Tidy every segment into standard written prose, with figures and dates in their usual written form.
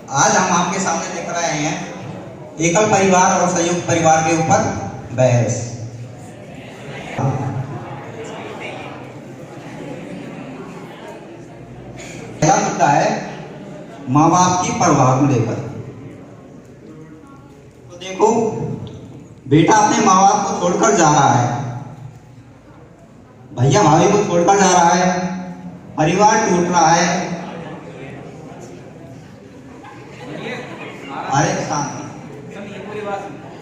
आज हम आपके सामने लेकर आए हैं एकल परिवार और संयुक्त परिवार के ऊपर बहस। पहला मुद्दा है माँ बाप की परवाह को लेकर। तो देखो, बेटा अपने माँ बाप को छोड़कर जा रहा है, भैया भाभी को छोड़कर जा रहा है, परिवार टूट रहा है। अरे शांति,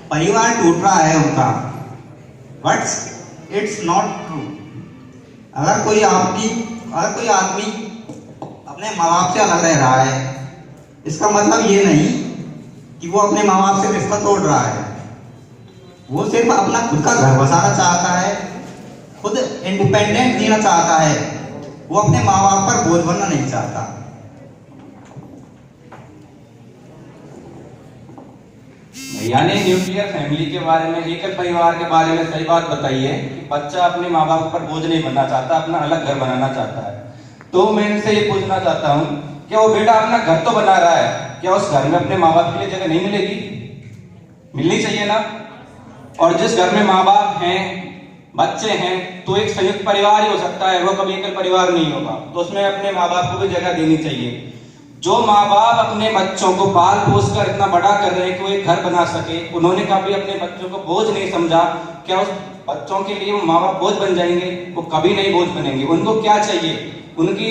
परिवार टूट रहा है उनका, बट इट्स नॉट ट्रू। अगर कोई आदमी अपने माँ बाप से अलग रह रहा है, इसका मतलब ये नहीं कि वो अपने माँ बाप से रिश्ता तोड़ रहा है। वो सिर्फ अपना खुद का घर बसाना चाहता है, खुद इंडिपेंडेंट जीना चाहता है। वो अपने माँ बाप पर बोझ बनना नहीं चाहता। भैया ने न्यूक्लियर फैमिली के बारे में, एकल परिवार के बारे में सही बात बताई है कि बच्चा अपने माँ बाप पर बोझ नहीं बनना चाहता, अपना अलग घर बनाना चाहता है। तो मैं इनसे ये पूछना चाहता हूँ, क्या वो बेटा अपना घर तो बना रहा है, क्या उस घर में अपने माँ बाप के लिए जगह नहीं मिलेगी? मिलनी चाहिए ना। और जिस घर में माँ बाप हैं, बच्चे हैं, तो एक संयुक्त परिवार ही हो सकता है, वो कभी एकल परिवार नहीं होगा। तो उसमें अपने माँ बाप को भी जगह देनी चाहिए। जो माँ बाप अपने बच्चों को पाल पोस कर इतना बड़ा कर रहे हैं कि वो एक घर बना सके, उन्होंने कभी अपने बच्चों को बोझ नहीं समझा। क्या उस बच्चों के लिए वो माँ बाप बोझ बन जाएंगे? वो कभी नहीं बोझ बनेंगे। उनको क्या चाहिए? उनकी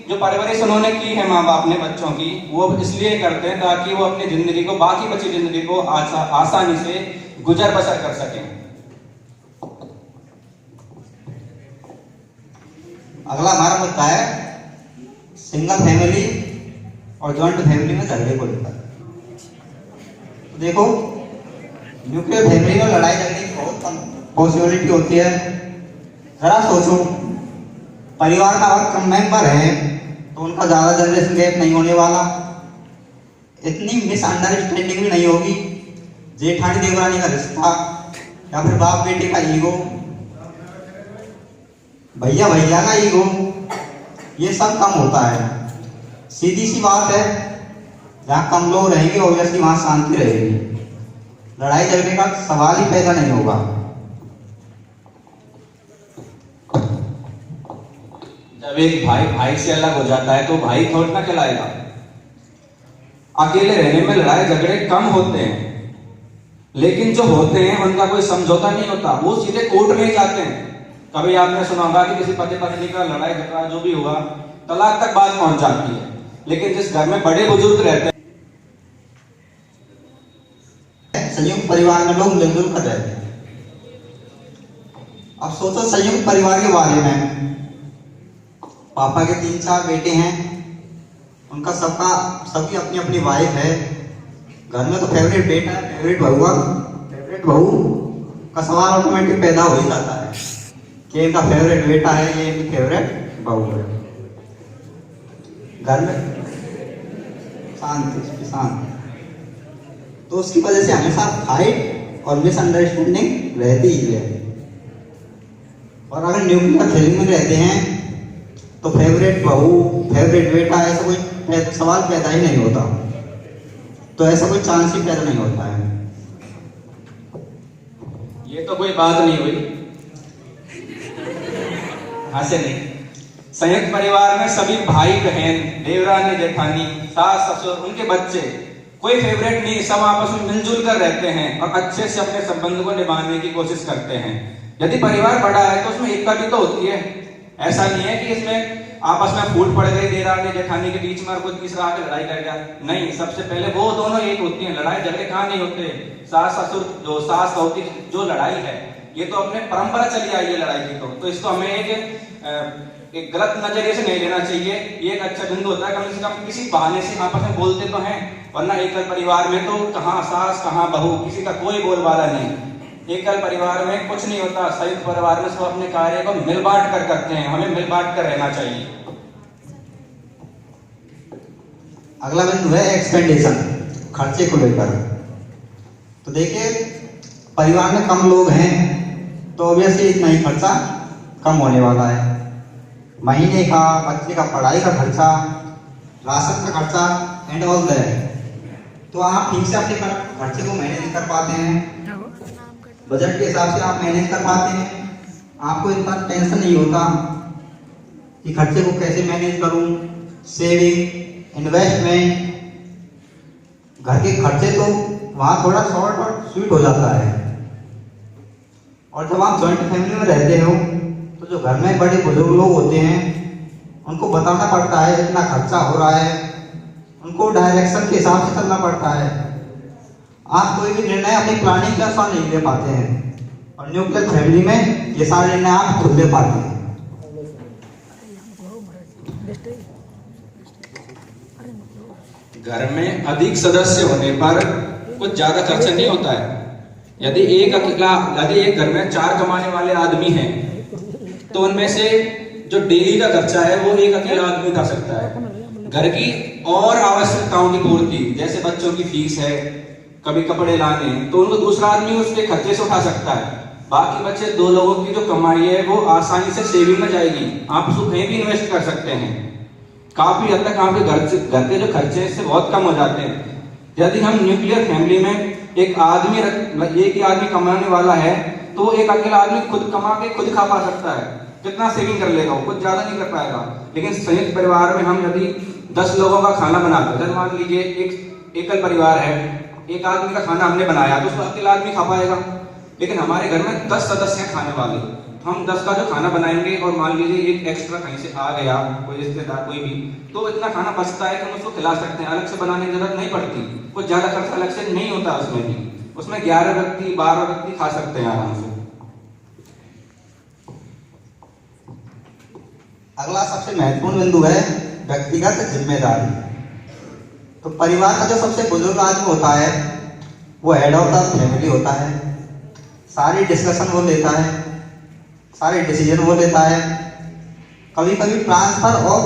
जो परवरिश उन्होंने की है माँ बाप ने बच्चों की, वो इसलिए करते हैं ताकि वो अपनी जिंदगी को, बाकी बची जिंदगी को आसानी से गुजर बसर कर सकें। अगला हमारा मुद्दा है सिंगल फैमिली और जॉइंट फैमिली में झगड़े को लेकर। तो देखो, न्यूक्लियर फैमिली में लड़ाई झगड़े की बहुत कम पॉसिबिलिटी होती है। जरा सोचो, परिवार का अगर कम मेंबर है तो उनका ज्यादा जनरेशन गैप नहीं होने वाला, इतनी मिसअंडरस्टैंडिंग भी नहीं होगी। जेठानी देवरानी का रिश्ता या फिर बाप बेटे का ईगो, भैया भैया का ईगो, ये सब कम होता है। सीधी सी बात है, जहाँ कम लोग रहेंगे ऑब्वियसली वहां शांति रहेगी, लड़ाई झगड़े का सवाल ही पैदा नहीं होगा। जब एक भाई भाई से अलग हो जाता है तो भाई थोड़ा ना कहलाएगा। अकेले रहने में लड़ाई झगड़े कम होते हैं, लेकिन जो होते हैं उनका कोई समझौता नहीं होता, वो सीधे कोर्ट में जाते हैं। कभी आपने सुना होगा कि किसी पति पत्नी का लड़ाई झगड़ा जो भी हुआ, तलाक तक बात पहुंच जाती है। लेकिन जिस घर में बड़े बुजुर्ग रहते हैं, संयुक्त परिवार में लोग मिलजुल कर रहते हैं। अब सोचो संयुक्त परिवार के बारे में, पापा के 3-4 बेटे हैं, उनका सबकी अपनी अपनी वाइफ है। घर में तो फेवरेट बेटा है, फेवरेट बहू का सवाल ऑटोमेटिक पैदा हो ही जाता है कि इनका फेवरेट बेटा है, ये इनकी फेवरेट बहू है। घर में शांति, तो उसकी वजह से हमेशा फाइट और मिसअंडरस्टैंडिंग रहती ही है। और अगर न्यूक्लियर फैमिली में रहते हैं तो फेवरेट बहू, फेवरेट बेटा, ऐसा कोई सवाल पैदा ही नहीं होता। तो ऐसा कोई चांस ही पैदा नहीं होता है। ये तो कोई बात नहीं हुई, ऐसे नहीं। संयुक्त परिवार में सभी भाई बहन, देवरानी जेठानी, सास ससुर, उनके बच्चे, कोई फेवरेट नहीं, सब आपस में मिलजुल कर रहते हैं और अच्छे से अपने संबंध को निभाने की कोशिश करते हैं। यदि परिवार बड़ा है तो उसमें एकता भी तो होती है। ऐसा नहीं है कि इसमें आपस में फूट पड़ गई देवरानी जेठानी के बीच में और कोई तीसरा आके लड़ाई कर गया। नहीं, सबसे पहले वो दोनों एक होती हैं। लड़ाई झगड़े कहाँ नहीं होते। सास ससुर, जो सास बहू की जो लड़ाई है, ये तो अपने परंपरा चली आई है लड़ाई की। तो इसको हमें एक गलत नजरिए से नहीं लेना चाहिए। ये एक अच्छा बिंदु होता है, कम से कम किसी बहाने से आपस में बोलते तो हैं, वरना एकल परिवार में तो कहाँ सास कहाँ बहू, किसी का कोई बोलबाला नहीं। एकल परिवार में कुछ नहीं होता। संयुक्त परिवार में सब अपने कार्य को मिल बांट कर करते हैं। हमें मिल बांट कर रहना चाहिए। अगला बिंदु है एक्सपेंडिशन, खर्चे को लेकर। तो देखिए, परिवार में कम लोग हैं तो ऑब्वियसली इतना ही खर्चा कम होने वाला है। महीने का, बच्चे का पढ़ाई का खर्चा, राशन का खर्चा एंड ऑल दैट, तो आप ठीक से अपने खर्चे को मैनेज कर पाते हैं, बजट के हिसाब से आप मैनेज कर पाते हैं। आपको इतना टेंशन नहीं होता कि खर्चे को कैसे मैनेज करूं। सेविंग, इन्वेस्टमेंट, घर के खर्चे तो वहाँ थोड़ा शॉर्ट और स्वीट हो जाता है। और जब आप जॉइंट फैमिली में रहते हो तो जो घर में बड़े बुजुर्ग लोग होते हैं उनको बताना पड़ता है इतना खर्चा हो रहा है, उनको डायरेक्शन के हिसाब से चलना पड़ता है। आप कोई भी निर्णय अपनी प्लानिंग के अनुसार नहीं ले पाते हैं, और न्यूक्लियर फैमिली में ये सारे निर्णय आप खुद ले पाते हैं। घर में अधिक सदस्य होने पर कुछ ज्यादा खर्चा नहीं होता है। यदि एक घर में 4 कमाने वाले आदमी हैं तो उनमें से जो डेली का खर्चा है वो एक अकेला आदमी उठा सकता है। घर की और आवश्यकताओं की पूर्ति, जैसे बच्चों की फीस है, कभी कपड़े लाने, तो उनको दूसरा आदमी उसके खर्चे से उठा सकता है। बाकी बचे 2 लोगों की जो कमाई है वो आसानी से सेविंग में जाएगी, आप उसको कहीं भी इन्वेस्ट कर सकते हैं। काफी हद तक आपके घर के जो खर्चे हैं इससे बहुत कम हो जाते हैं। यदि हम न्यूक्लियर फैमिली में एक ही आदमी कमाने वाला है तो एक अकेला आदमी खुद कमा के खुद खा पा सकता है, कितना सेविंग कर लेगा, वो कुछ ज्यादा नहीं कर पाएगा। लेकिन संयुक्त परिवार में हम यदि 10 लोगों का खाना बनाते हैं, मान लीजिए एक एकल परिवार है, एक आदमी का खाना हमने बनाया तो उसको अकेला आदमी खा पाएगा। लेकिन हमारे घर में 10 सदस्य हैं खाने वाले, तो हम 10 का जो खाना बनाएंगे और मान लीजिए एक एक्स्ट्रा कहीं से आ गया कोई रिश्तेदार कोई भी, तो इतना खाना बचता है कि हम उसको खिला सकते हैं, अलग से बनाने की जरूरत नहीं पड़ती। कुछ ज्यादा खर्चा अलग से नहीं होता उसमें भी। उसमें 11 व्यक्ति 12 व्यक्ति खा सकते हैं आराम से। अगला सबसे महत्वपूर्ण बिंदु है व्यक्तिगत जिम्मेदारी। तो परिवार का जो सबसे बुजुर्ग आदमी होता है वो हेड ऑफ द फैमिली होता है। सारी डिस्कशन वो लेता है, सारे डिसीजन वो लेता है। कभी कभी ट्रांसफर ऑफ